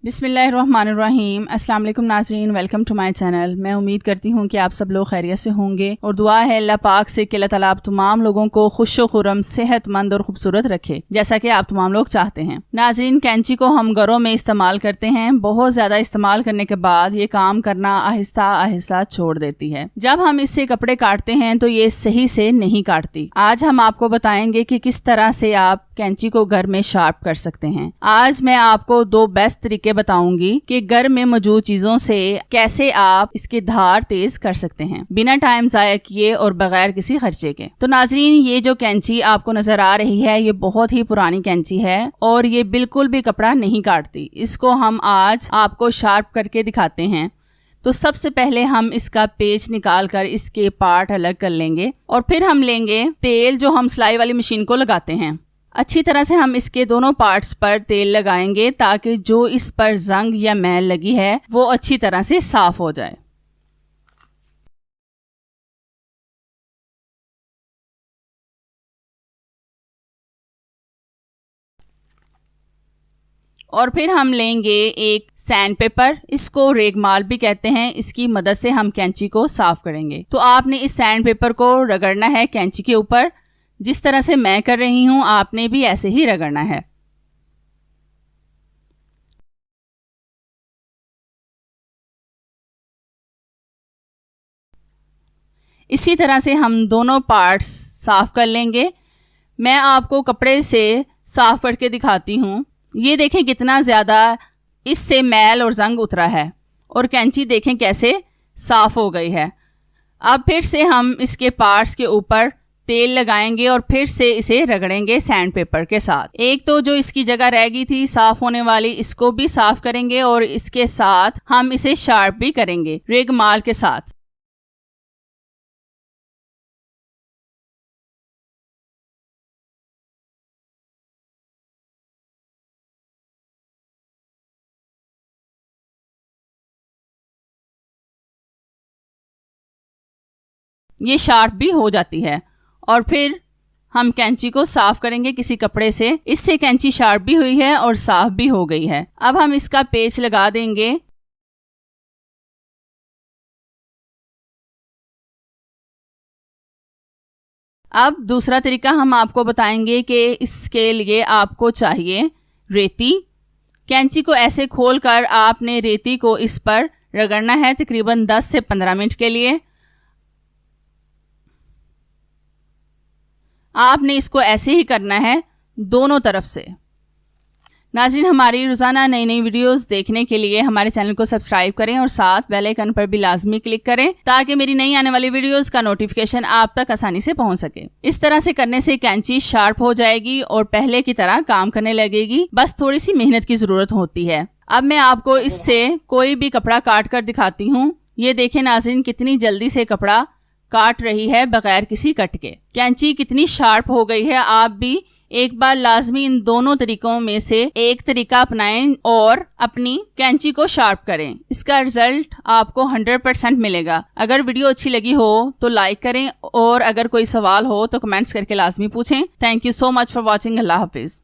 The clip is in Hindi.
बिस्मिल्लाहिर्रहमानिर्रहीम। अस्सलाम वालेकुम नाज़रीन, वेलकम टू माय चैनल। मैं उम्मीद करती हूँ कि आप सब लोग खैरियत से होंगे और दुआ है अल्लाह पाक से कि अल्लाह ताला आप तमाम लोगों को खुश व खुर्रम, सेहतमंद और खूबसूरत रखे, जैसा कि आप तमाम लोग चाहते हैं। नाज़रीन, कैंची को हम घरों में इस्तेमाल करते हैं। बहुत ज़्यादा इस्तेमाल करने के बाद ये काम करना आहिस्ता आहिस्ता छोड़ देती है। जब हम इससे कपड़े काटते हैं तो ये सही से नहीं काटती। आज हम आपको बताएंगे कि किस तरह से आप कैंची को घर में शार्प कर सकते हैं। आज मैं आपको दो बेस्ट तरीके बताऊंगी कि घर में मौजूद चीजों से कैसे आप इसकी धार तेज कर सकते हैं बिना टाइम जाया किए और बगैर किसी खर्चे के। तो नाजरीन, ये जो कैंची आपको नजर आ रही है ये बहुत ही पुरानी कैंची है और ये बिल्कुल भी कपड़ा नहीं काटती। इसको हम आज आपको शार्प करके दिखाते हैं। तो सबसे पहले हम इसका पेच निकाल कर इसके पार्ट अलग कर लेंगे और फिर हम लेंगे तेल जो हम सिलाई वाली मशीन को लगाते हैं। अच्छी तरह से हम इसके दोनों पार्ट्स पर तेल लगाएंगे ताकि जो इस पर जंग या मैल लगी है वो अच्छी तरह से साफ हो जाए। और फिर हम लेंगे एक सैंड पेपर, इसको रेगमाल भी कहते हैं। इसकी मदद से हम कैंची को साफ करेंगे। तो आपने इस सैंड पेपर को रगड़ना है कैंची के ऊपर। जिस तरह से मैं कर रही हूं आपने भी ऐसे ही रगड़ना है। इसी तरह से हम दोनों पार्ट्स साफ कर लेंगे। मैं आपको कपड़े से साफ करके दिखाती हूं। ये देखें कितना ज़्यादा इससे मैल और जंग उतरा है और कैंची देखें कैसे साफ हो गई है। अब फिर से हम इसके पार्ट्स के ऊपर तेल लगाएंगे और फिर से इसे रगड़ेंगे सैंड पेपर के साथ। एक तो जो इसकी जगह रह गई थी साफ होने वाली, इसको भी साफ करेंगे और इसके साथ हम इसे शार्प भी करेंगे रेगमाल के साथ। ये शार्प भी हो जाती है और फिर हम कैंची को साफ करेंगे किसी कपड़े से। इससे कैंची शार्प भी हुई है और साफ भी हो गई है। अब हम इसका पेच लगा देंगे। अब दूसरा तरीका हम आपको बताएंगे कि इसके लिए आपको चाहिए रेती। कैंची को ऐसे खोलकर आपने रेती को इस पर रगड़ना है तकरीबन 10 से 15 मिनट के लिए। आपने इसको ऐसे ही करना है दोनों तरफ से। नाज़रीन, हमारी रोज़ाना नई नई वीडियोस देखने के लिए हमारे चैनल को सब्सक्राइब करें और साथ बेल आइकन पर भी लाजमी क्लिक करें ताकि मेरी नई आने वाली वीडियोस का नोटिफिकेशन आप तक आसानी से पहुंच सके। इस तरह से करने से कैंची शार्प हो जाएगी और पहले की तरह काम करने लगेगी। बस थोड़ी सी मेहनत की जरूरत होती है। अब मैं आपको इससे कोई भी कपड़ा काट कर दिखाती हूँ। ये देखें नाज़रीन, कितनी जल्दी से कपड़ा काट रही है बगैर किसी कट के। कैंची कितनी शार्प हो गई है। आप भी एक बार लाजमी इन दोनों तरीकों में से एक तरीका अपनाएं और अपनी कैंची को शार्प करें। इसका रिजल्ट आपको 100% मिलेगा। अगर वीडियो अच्छी लगी हो तो लाइक करें और अगर कोई सवाल हो तो कमेंट्स करके लाजमी पूछें। Thank you so much for watching. Allah Hafiz.